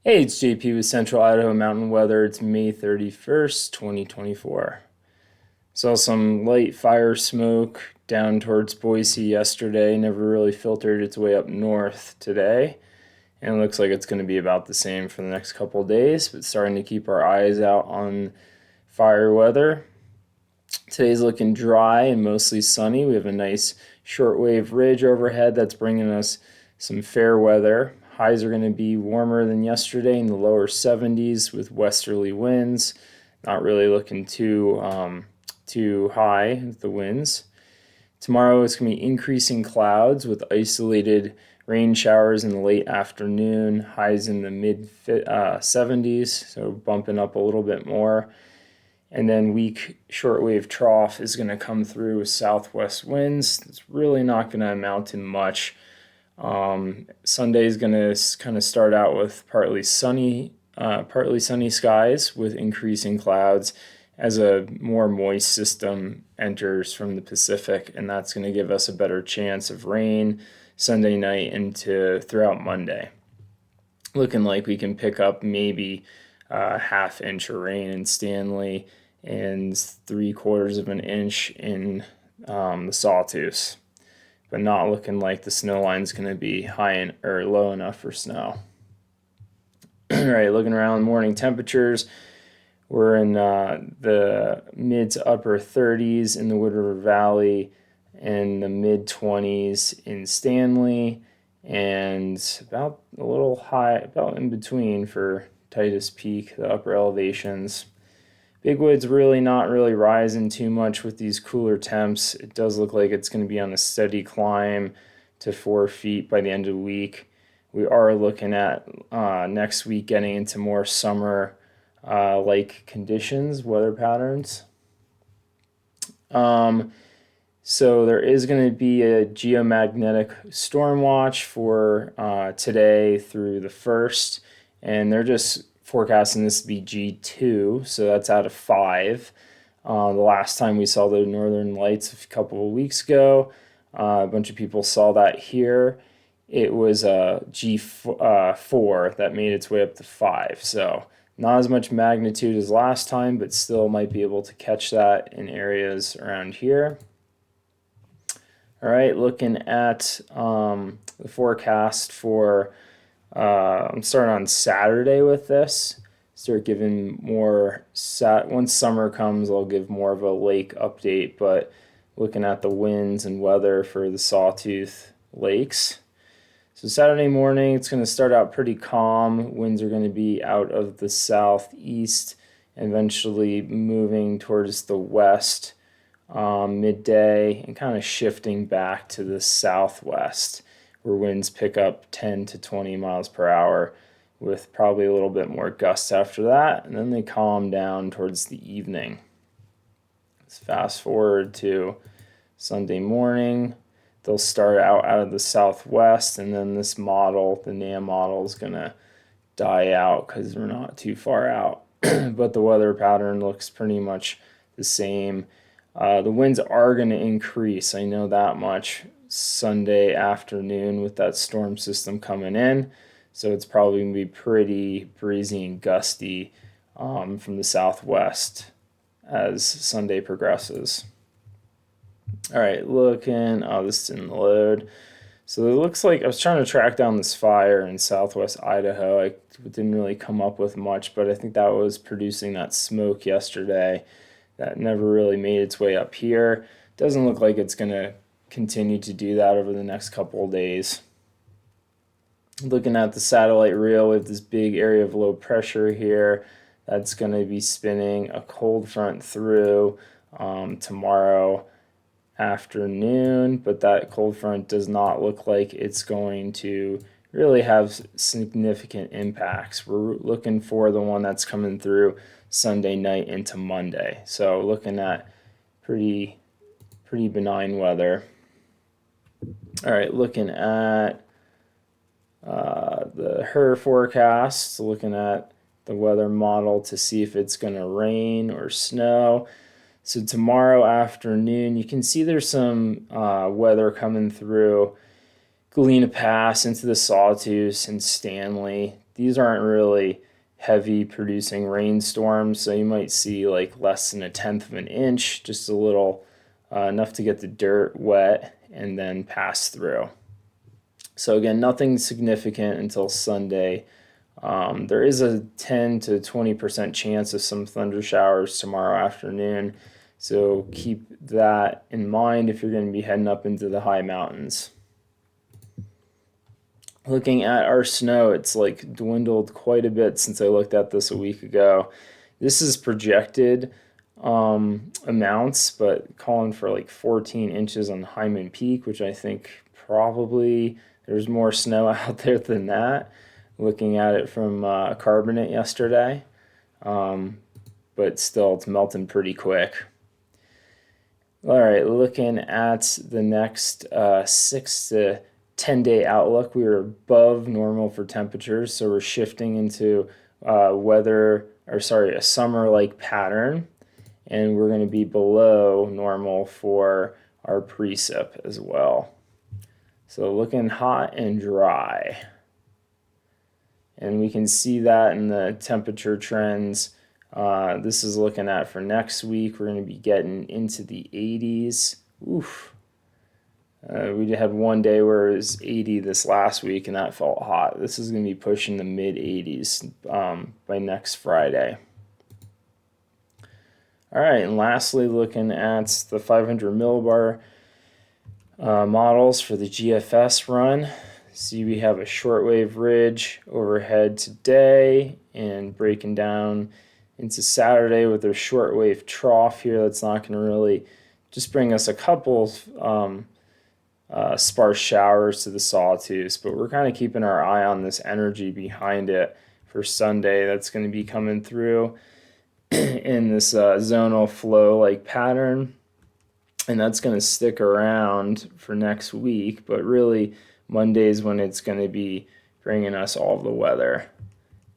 Hey, it's JP with Central Idaho Mountain Weather. It's May 31st, 2024. Saw some light fire smoke down towards Boise yesterday. Never really filtered its way up north today. And it looks like it's going to be about the same for the next couple of days, but starting to keep our eyes out on fire weather. Today's looking dry and mostly sunny. We have a nice shortwave ridge overhead that's bringing us some fair weather. Highs are going to be warmer than yesterday in the lower 70s with westerly winds. Not really looking too high with the winds. Tomorrow it's going to be increasing clouds with isolated rain showers in the late afternoon. Highs in the mid 70s, so bumping up a little bit more. And then weak shortwave trough is going to come through with southwest winds. It's really not going to amount to much. Sunday is going to kind of start out with partly sunny skies with increasing clouds as a more moist system enters from the Pacific, and that's going to give us a better chance of rain Sunday night into throughout Monday. Looking like we can pick up maybe a half-inch of rain in Stanley and 3/4 of an inch in the Sawtooth, but not looking like the snow line's going to be high or low enough for snow. All right, looking around morning temperatures, we're in the mid to upper 30s in the Wood River Valley and the mid 20s in Stanley, and about a little high, about in between for Titus Peak, the upper elevations. Bigwood's really not rising too much with these cooler temps. It does look like it's going to be on a steady climb to 4 feet by the end of the week. We are looking at next week getting into more summer like conditions, weather patterns. So there is going to be a geomagnetic storm watch for today through the 1st, and they're just forecasting this to be G2, so that's out of 5. The last time we saw the northern lights a couple of weeks ago, a bunch of people saw that here. It was a G4 that made its way up to 5, so not as much magnitude as last time, but still might be able to catch that in areas around here. All right, looking at the forecast for I'm starting on Saturday with this. Start giving more, once summer comes, I'll give more of a lake update, but looking at the winds and weather for the Sawtooth lakes. So Saturday morning, it's going to start out pretty calm. Winds are going to be out of the southeast, eventually moving towards the west midday and kind of shifting back to the southwest, where winds pick up 10 to 20 miles per hour with probably a little bit more gusts after that, and then they calm down towards the evening. Let's fast forward to Sunday morning. They'll start out of the southwest, and then this model, the NAM model, is going to die out because we're not too far out. But the weather pattern looks pretty much the same. The winds are going to increase, I know that much, Sunday afternoon with that storm system coming in. So it's probably going to be pretty breezy and gusty from the southwest as Sunday progresses. All right, this didn't load. So it looks like I was trying to track down this fire in southwest Idaho. I didn't really come up with much, but I think that was producing that smoke yesterday that never really made its way up here. Doesn't look like it's going to continue to do that over the next couple of days. Looking at the satellite reel, we have this big area of low pressure here that's going to be spinning a cold front through tomorrow afternoon, but that cold front does not look like it's going to really have significant impacts. We're looking for the one that's coming through Sunday night into Monday. So looking at pretty benign weather. All right, looking at the HER forecast, looking at the weather model to see if it's going to rain or snow. So tomorrow afternoon, you can see there's some weather coming through Galena Pass into the Sawtooth and Stanley these aren't really heavy producing rainstorms, so you might see like less than 1/10 of an inch, just a little, enough to get the dirt wet and then pass through. So again, nothing significant until Sunday. There is a 10 to 20% chance of some thunder showers tomorrow afternoon, so keep that in mind if you're going to be heading up into the high mountains. Looking at our snow, it's like dwindled quite a bit since I looked at this a week ago. This is projected amounts, but calling for like 14 inches on Hyman Peak, which I think probably there's more snow out there than that. Looking at it from Carbonate yesterday, but still it's melting pretty quick. All right, looking at the next 6 to 10-day outlook, we were above normal for temperatures, so we're shifting into a summer-like pattern, and we're going to be below normal for our precip as well. So looking hot and dry. And we can see that in the temperature trends. This is looking at for next week. We're going to be getting into the 80s. Oof. We had one day where it was 80 this last week, and that felt hot. This is going to be pushing the mid 80s by next Friday. All right, and lastly, looking at the 500 millibar models for the GFS run. See, we have a shortwave ridge overhead today and breaking down into Saturday with our shortwave trough here. That's not going to really just bring us a couple sparse showers to the Sawtooth, but we're kind of keeping our eye on this energy behind it for Sunday. That's going to be coming through in this zonal flow like pattern, and that's going to stick around for next week, but really Monday's when it's going to be bringing us all the weather.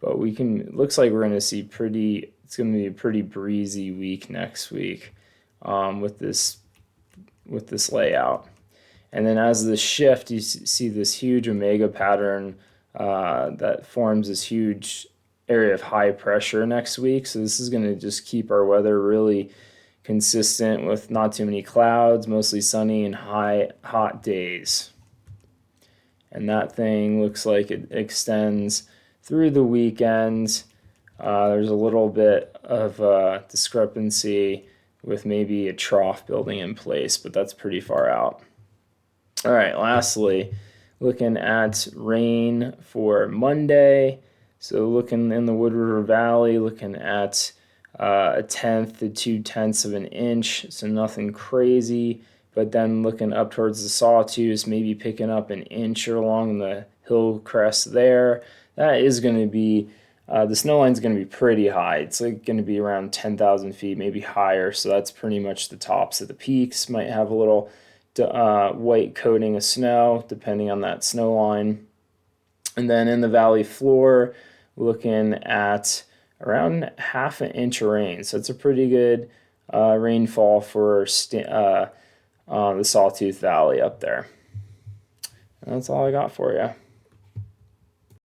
But it looks like we're going to see it's going to be a pretty breezy week next week with this layout. And then as the shift, you see this huge omega pattern that forms this huge area of high pressure next week. So this is going to just keep our weather really consistent with not too many clouds, mostly sunny and hot days. And that thing looks like it extends through the weekend. There's a little bit of discrepancy with maybe a trough building in place, but that's pretty far out. All right, lastly, looking at rain for Monday. So looking in the Wood River Valley, looking at 1/10 to 2/10 of an inch, so nothing crazy. But then looking up towards the Sawtooth, maybe picking up an inch along the hill crest there. That is going to be, the snow line is going to be pretty high. It's like going to be around 10,000 feet, maybe higher. So that's pretty much the tops of the peaks. Might have a little white coating of snow, depending on that snow line. And then in the valley floor, looking at around 1/2 inch of rain. So it's a pretty good rainfall for the Sawtooth Valley up there. And that's all I got for you.